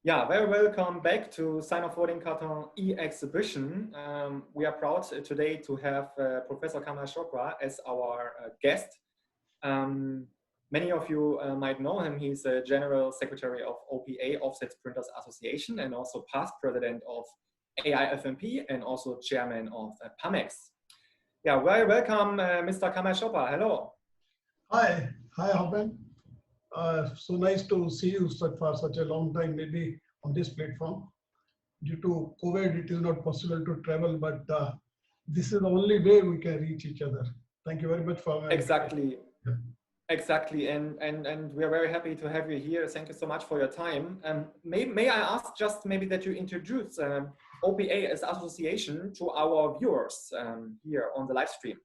Yeah, very welcome back to Sign of Voting Carton e-exhibition. We are proud today to have Professor Kamal Chopra as our guest. Um, Many of you might know him. He's the General Secretary of OPA, Offset Printers Association, and also past president of AIFMP and also chairman of PAMEX. Yeah, very welcome, Mr. Kamal Chopra. Hello. Hi, Hoban. So nice to see you for such a long time, maybe on this platform. Due to COVID, it is not possible to travel, but this is the only way we can reach each other. Thank you very much for having me. Exactly. Exactly, and we are very happy to have you here. Thank you so much for your time. May I ask just maybe that you introduce OPA as association to our viewers here on the live stream.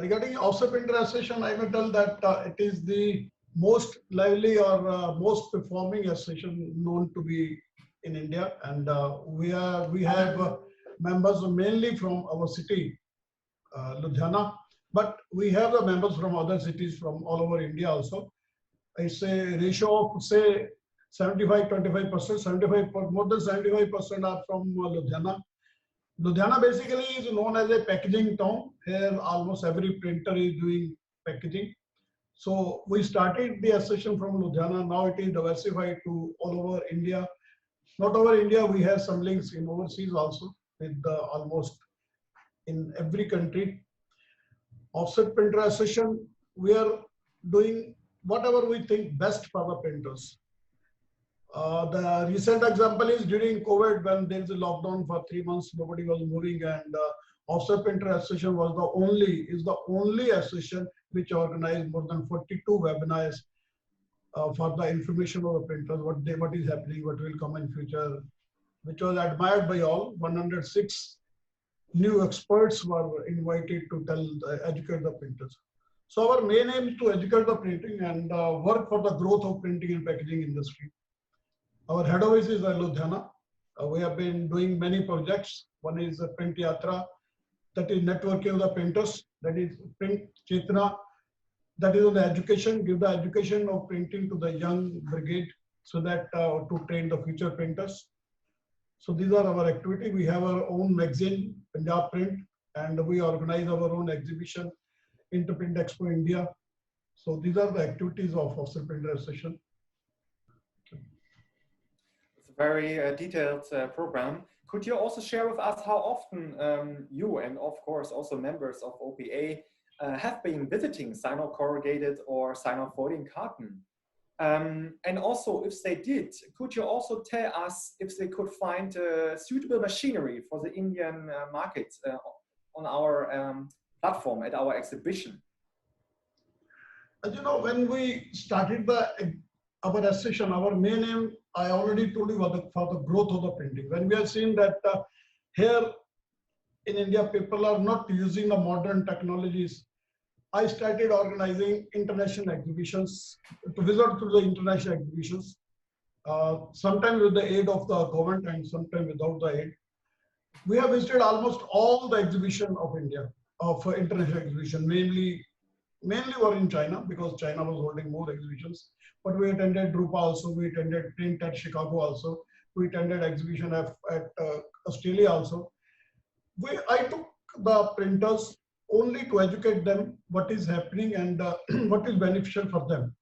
Regarding Offset Printer Association, I will tell that it is the most lively or most performing association known to be in India, and we have members mainly from our city, Ludhiana. But we have the members from other cities from all over India also. It's a ratio of say 75-25%. 75 more than 75% are from Ludhiana. Ludhiana basically is known as a packaging town. Here almost every printer is doing packaging. So we started the association from Ludhiana. Now it is diversified to all over India. Not over India, we have some links in overseas also with almost in every country. Offset Printer Association, we are doing whatever we think best for the printers. The recent example is during COVID, when there is a lockdown for 3 months, nobody was moving, and Offset Printer Association was the only association which organized more than 42 webinars for the information of the printers, what is happening, what will come in future, which was admired by all. 106 new experts were invited to educate the printers. So our main aim is to educate the printing and work for the growth of printing and packaging industry. Our head office is at Ludhiana. We have been doing many projects. One is the Print Yatra, that is networking of the printers. That is Print Chetna, that is on the education, give the education of printing to the young brigade so that to train the future printers. So these are our activity. We have our own magazine, Punjab Print, and we organize our own exhibition, Interprint Expo India. So these are the activities of Offset Printer Association. It's a very detailed program. Could you also share with us how often you and of course also members of OPA have been visiting Sign-off Corrugated or Sign-off Voting Carton? And also, if they did, could you also tell us if they could find suitable machinery for the Indian market on our platform at our exhibition? As you know, when we started our association, our main aim, I already told you, for the growth of the printing. When we are seeing that here in India, people are not using the modern technologies, I started organizing international exhibitions, to visit to the international exhibitions, sometimes with the aid of the government and sometimes without the aid. We have visited almost all the exhibition of India, of international exhibition, mainly were in China because China was holding more exhibitions. But we attended Drupa also, we attended Print at Chicago also, we attended exhibition at Australia also. I took the printers only to educate them what is happening and what is beneficial for them.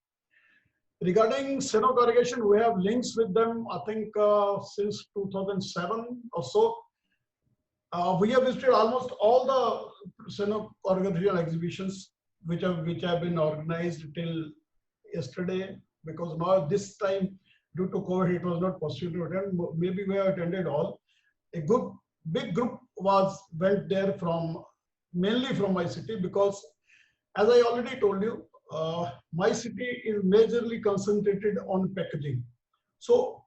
Regarding Sign-off Corrugation, we have links with them, I think since 2007 or so. We have visited almost all the Sign-off Corrugation exhibitions which have been organized till yesterday, because now this time due to COVID it was not possible to attend. Maybe we have attended all. A big group went there mainly from my city, because as I already told you, my city is majorly concentrated on packaging. So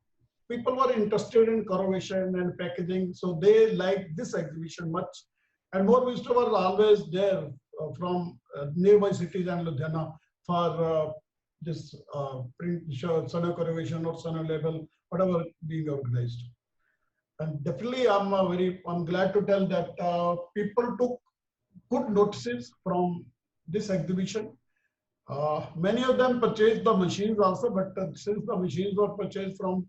people were interested in corrugation and packaging, so they liked this exhibition much. And more visitors were always there from nearby cities and Ludhiana for this print Sign-off Corrugation or Sign-off label, whatever being organized. And definitely, I'm glad to tell that people took good notices from this exhibition. Many of them purchased the machines also, but since the machines were purchased from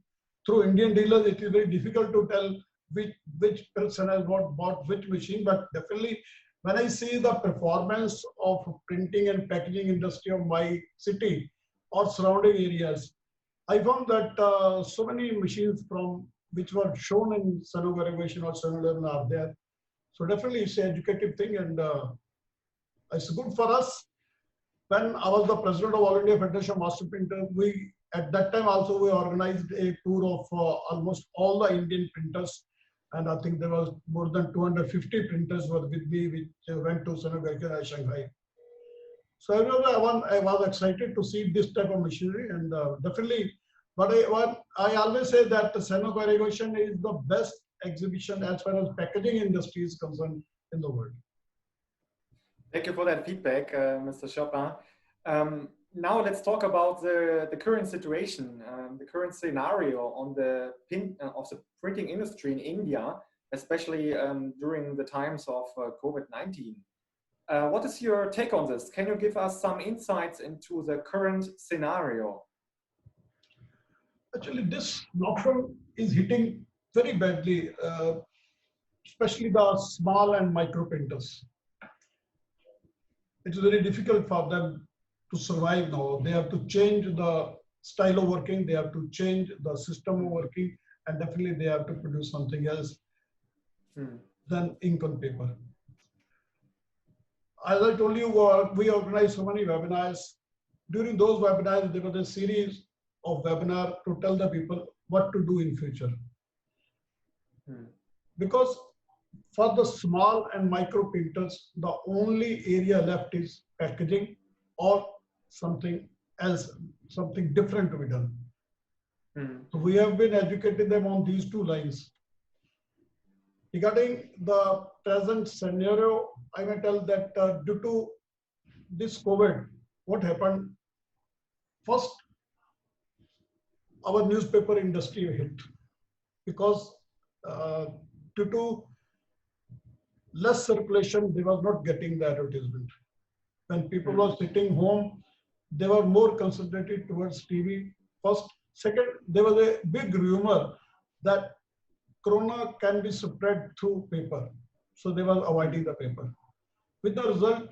through Indian dealers, it is very difficult to tell which person has bought which machine. But definitely, when I see the performance of printing and packaging industry of my city or surrounding areas, I found that so many machines from which were shown in Sanogo Renovation or Sanogo are there. So definitely, it's an educative thing, and it's good for us. When I was the president of All India Federation of Master Printers, we at that time also we organized a tour of almost all the Indian printers, and I think there was more than 250 printers were with me, which went to Sanogo Shanghai. So I was excited to see this type of machinery, and definitely. But I always say that the Sanogo Renovation is the best exhibition as far as packaging industry is concerned in the world. Thank you for that feedback, Mr. Chopin. Now let's talk about the current situation, the current scenario on the of the printing industry in India, especially during the times of COVID-19. What is your take on this? Can you give us some insights into the current scenario? Actually, this lockdown is hitting very badly, especially the small and micro printers. It's very difficult for them to survive now. They have to change the style of working, they have to change the system of working, and definitely they have to produce something else than ink on paper. As I told you, we organized so many webinars. During those webinars, there was a series of webinars to tell the people what to do in future. Because for the small and micro printers, the only area left is packaging or something else, something different to be done. So we have been educating them on these two lines. Regarding the present scenario, I may tell that due to this COVID, what happened? First, our newspaper industry hit because due to less circulation, they were not getting the advertisement. When people were sitting home, they were more concentrated towards TV. First, second, there was a big rumor that corona can be spread through paper. So they were avoiding the paper. With the result,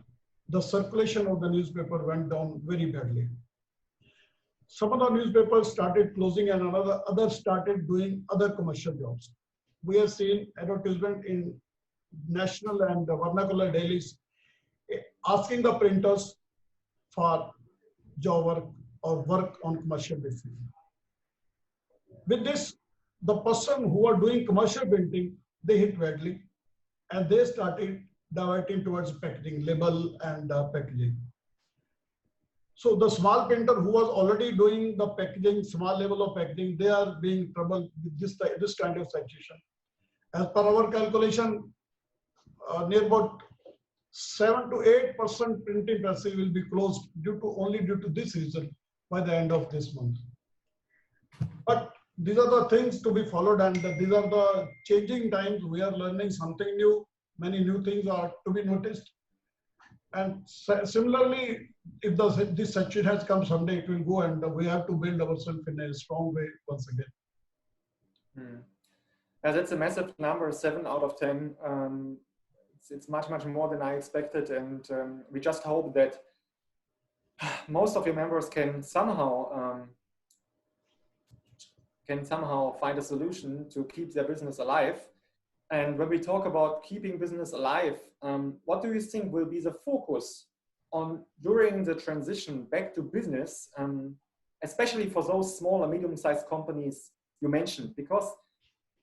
the circulation of the newspaper went down very badly. Some of the newspapers started closing and others started doing other commercial jobs. We have seen advertisement in national and vernacular dailies asking the printers for job work or work on commercial basis. With this, the person who are doing commercial printing, they hit badly and they started diverting towards packaging, label and packaging. So the small printer who was already doing the packaging, small level of packaging, they are being troubled with this kind of situation. As per our calculation, near about 7 to 8% printing presses will be closed only due to this reason by the end of this month. But these are the things to be followed, and these are the changing times. We are learning something new. Many new things are to be noticed. And similarly, if this situation has come someday, it will go, and we have to build ourselves in a strong way once again. That's a massive number, 7 out of 10. It's much, much more than I expected. And we just hope that most of your members can somehow find a solution to keep their business alive. And when we talk about keeping business alive, what do you think will be the focus on during the transition back to business, especially for those small or medium-sized companies you mentioned? Because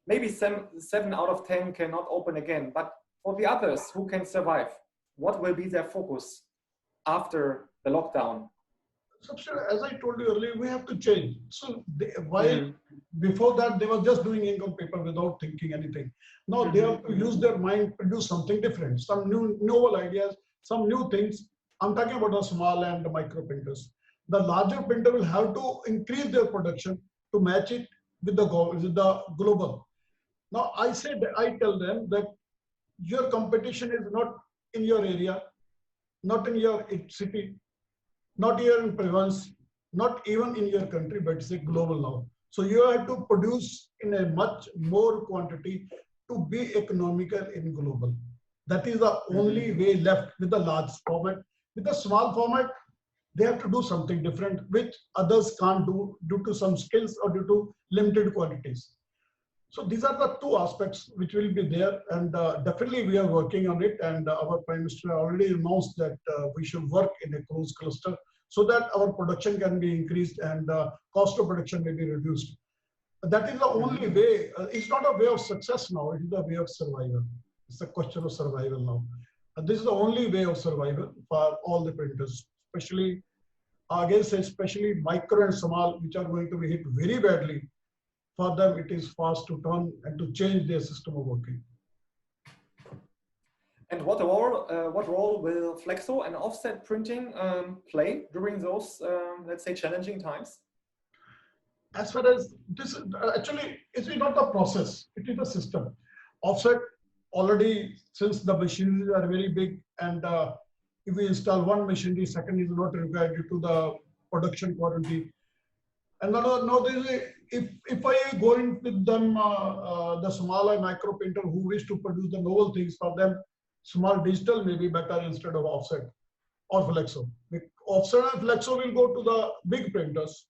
maybe 7 out of 10 cannot open again, but for the others who can survive, what will be their focus after the lockdown? So, as I told you earlier, we have to change. So while before that, they were just doing ink on paper without thinking anything. Now they have to use their mind to do something different, some new novel ideas, some new things. I'm talking about the small and the micro printers. The larger printer will have to increase their production to match it with the global. Now I tell them that your competition is not in your area, not in your city, not here in province, not even in your country, but it's a global now. So you have to produce in a much more quantity to be economical in global. That is the only way left with the large format. With the small format, they have to do something different, which others can't do due to some skills or due to limited quantities. So these are the two aspects which will be there, and definitely we are working on it. And our Prime Minister already announced that we should work in a closed cluster so that our production can be increased and cost of production may be reduced. That is the only way. It's not a way of success now. It is a way of survival. It's a question of survival now. This is the only way of survival for all the printers, especially, again, especially micro and small, which are going to be hit very badly. For them, it is fast to turn and to change their system of working. And what role will flexo and offset printing play during those, let's say, challenging times? As far as this, actually, it is not the process, it is the system. Offset already, since the machineries are very big, and if we install one machinery, second is not required due to the production quantity. And now if I go in with them, the smaller micro printer who wish to produce the novel things, for them, small digital may be better instead of offset or flexo. Offset and flexo will go to the big printers.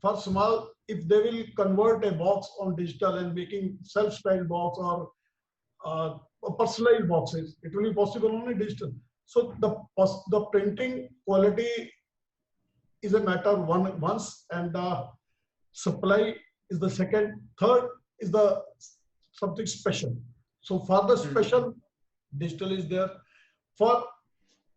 For small, if they will convert a box on digital and making self-styled box or personalized boxes, it will be possible only digital. So the printing quality is a matter once, and supply is the second. Third is the something special. So for the special, digital is there. For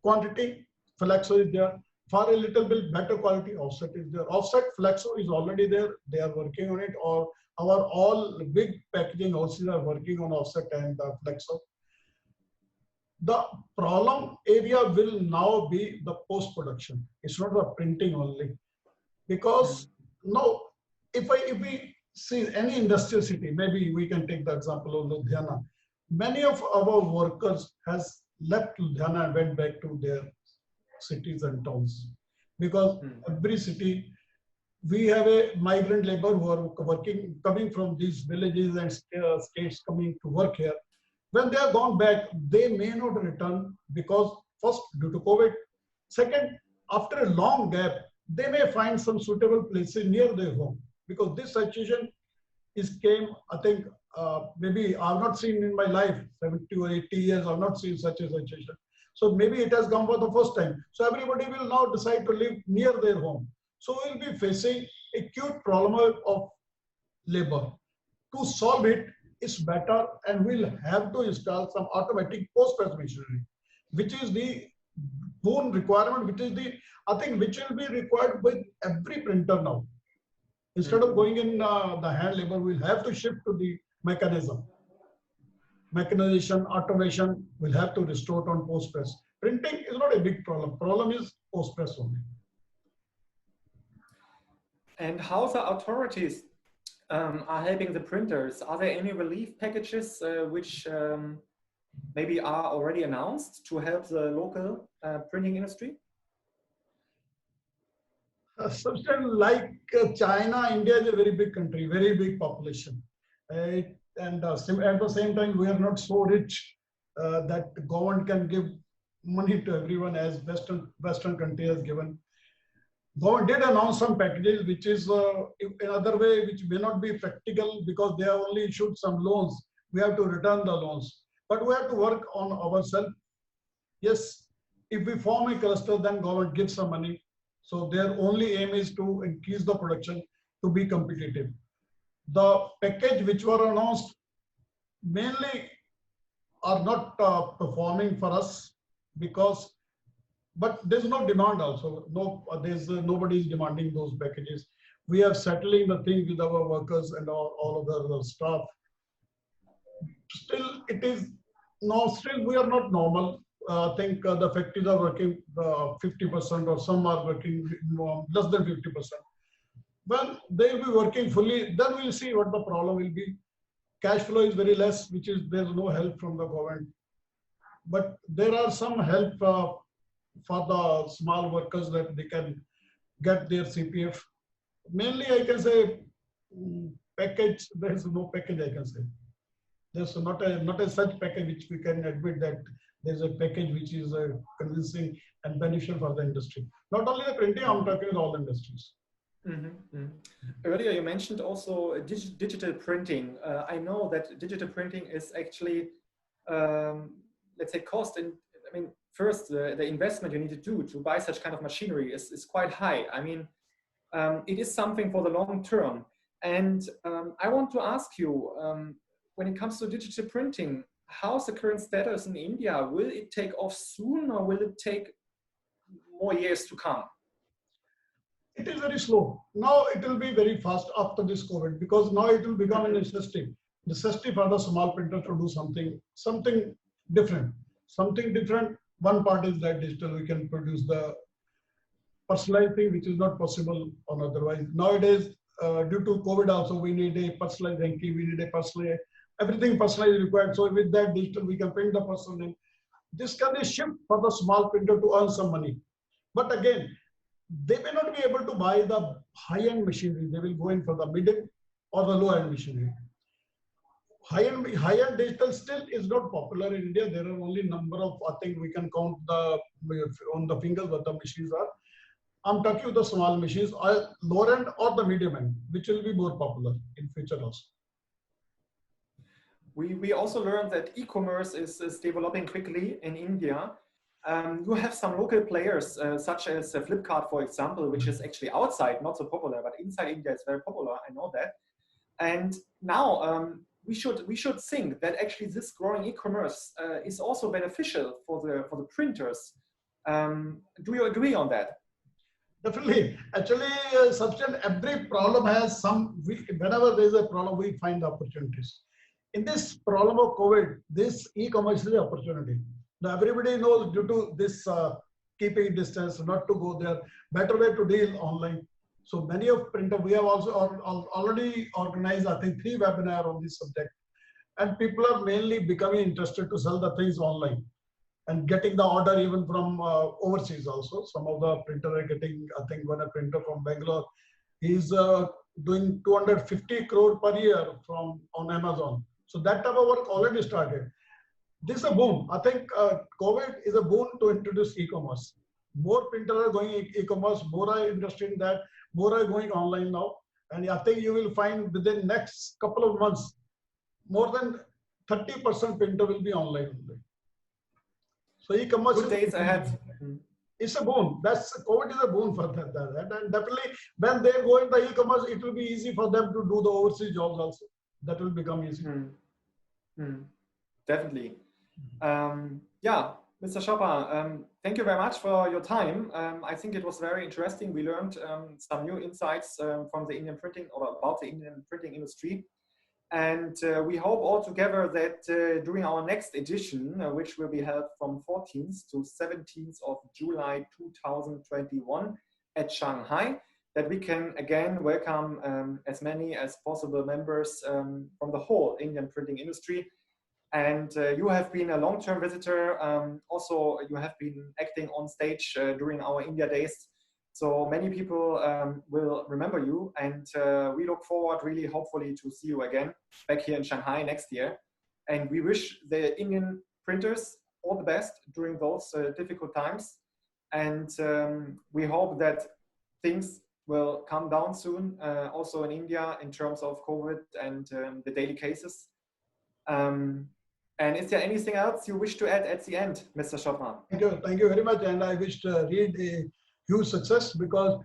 quantity, flexo is there. For a little bit better quality, offset is there. Offset, flexo is already there. They are working on it. Or our all big packaging houses are working on offset and flexo. The problem area will now be the post-production. It's not the printing only. Because no, if we see any industrial city, maybe we can take the example of Ludhiana. Many of our workers has left Ludhiana and went back to their cities and towns, because every city we have a migrant labor who are working, coming from these villages and states coming to work here. When they are gone back, they may not return because first due to COVID, second after a long gap they may find some suitable places near their home, because this situation came, I think, maybe I've not seen in my life 70 or 80 years. I've not seen such a situation. So maybe it has come for the first time. So everybody will now decide to live near their home. So we'll be facing acute problem of labor. To solve it is better, and we'll have to install some automatic post-press machinery, which is the own requirement, which is the, I think, which will be required by every printer now. Instead of going in the hand labor, we'll have to shift to the mechanism. Mechanization, automation will have to restore on post-press. Printing is not a big problem. Problem is post-press only. And how the authorities are helping the printers? Are there any relief packages which maybe are already announced to help the local printing industry? Something like China, India is a very big country, very big population. And at the same time, we are not so rich that the government can give money to everyone as Western country has given. Government did announce some packages, which is another way which may not be practical because they have only issued some loans. We have to return the loans, but we have to work on ourselves. Yes, if we form a cluster, then government gives some money. So their only aim is to increase the production to be competitive. The package which were announced mainly are not performing for us because, but there's no demand also. No, nobody is demanding those packages. We are settling the thing with our workers and all of the staff. Still, it is no. Still, we are not normal. I think the factories are working 50% or some are working less than 50%. When they will be working fully, then we'll see what the problem will be. Cash flow is very less, which is there's no help from the government. But there are some help for the small workers that they can get their CPF. Mainly, I can say package, there is no package I can say. There's not a such package which we can admit that there's a package which is convincing and beneficial for the industry. Not only the printing, I'm talking about all industries. Earlier, you mentioned also digital printing. I know that digital printing is actually, let's say, cost. And I mean, first, the investment you need to do to buy such kind of machinery is quite high. I mean, it is something for the long term. And I want to ask you, when it comes to digital printing, how's the current status in India? Will it take off soon, or will it take more years to come? It is very slow. Now it will be very fast after this COVID, because now it will become a necessity for the small printer to do something different. Something different. One part is that digital, we can produce the personalized thing, which is not possible on otherwise. Nowadays, due to COVID also, we need a personalized hanky, we need a personalized, everything personalized required. So with that digital, we can print the person in. This can be a shift for the small printer to earn some money. But again, they may not be able to buy the high-end machinery. They will go in for the middle or the low-end machinery. High-end digital still is not popular in India. There are only number of, I think we can count on the fingers what the machines are. I'm talking about the small machines, or lower end or the medium end, which will be more popular in future also. We also learned that e-commerce is developing quickly in India. You have some local players, such as Flipkart, for example, which is actually outside, not so popular, but inside India it's very popular. I know that. And now we should think that actually this growing e-commerce is also beneficial for the printers. Do you agree on that? Definitely. Actually, every problem has some. Whenever there is a problem, we find the opportunities. In this problem of COVID, this e-commerce is an opportunity. Now everybody knows, due to this keeping distance, not to go there, better way to deal online. So many of printer, we have also already organized, I think, 3 webinars on this subject. And people are mainly becoming interested to sell the things online and getting the order even from overseas also. Some of the printer are getting, I think one a printer from Bangalore, he's doing 250 crore per year on Amazon. So that type of work already started. This is a boom. I think COVID is a boom to introduce e-commerce. More printers are going e-commerce, more are interested in that, more are going online now. And I think you will find within next couple of months, more than 30% printer will be online only. So e-commerce good days ahead. It's a boom. COVID is a boom for that. And definitely when they go in the e-commerce, it will be easy for them to do the overseas jobs also. That will become easy. Definitely. Yeah, Mr. Chopra, thank you very much for your time. I think it was very interesting. We learned some new insights from the Indian printing, or about the Indian printing industry. And we hope all together that during our next edition, which will be held from 14th to 17th of July 2021 at Shanghai, that we can again welcome as many as possible members from the whole Indian printing industry. And you have been a long-term visitor. Also, you have been acting on stage during our India days. So many people will remember you, and we look forward really, hopefully, to see you again back here in Shanghai next year. And we wish the Indian printers all the best during those difficult times. And we hope that things will come down soon, also in India, in terms of COVID and the daily cases. And is there anything else you wish to add at the end, Mr. Chopra? Thank you very much. And I wish to Reed a huge success, because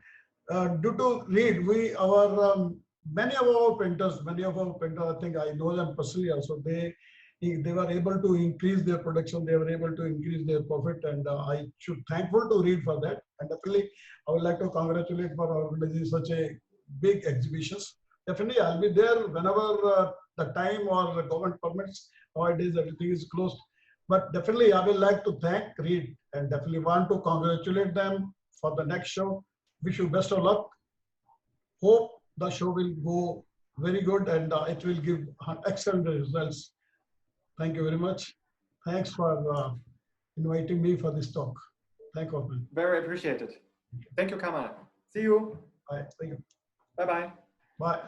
due to Reed, many of our printers, I think I know them personally also, they were able to increase their production, they were able to increase their profit, and I should thankful to Reed for that. And definitely, I would like to congratulate for organizing such a big exhibitions. Definitely, I'll be there whenever the time or the government permits. Nowadays, everything is closed. But definitely, I would like to thank Reed and definitely want to congratulate them for the next show. Wish you best of luck. Hope the show will go very good and it will give excellent results. Thank you very much. Thanks for inviting me for this talk. Thank you. Very appreciated. Thank you, Kamal. See you. Bye. Thank you. Bye-bye. Bye.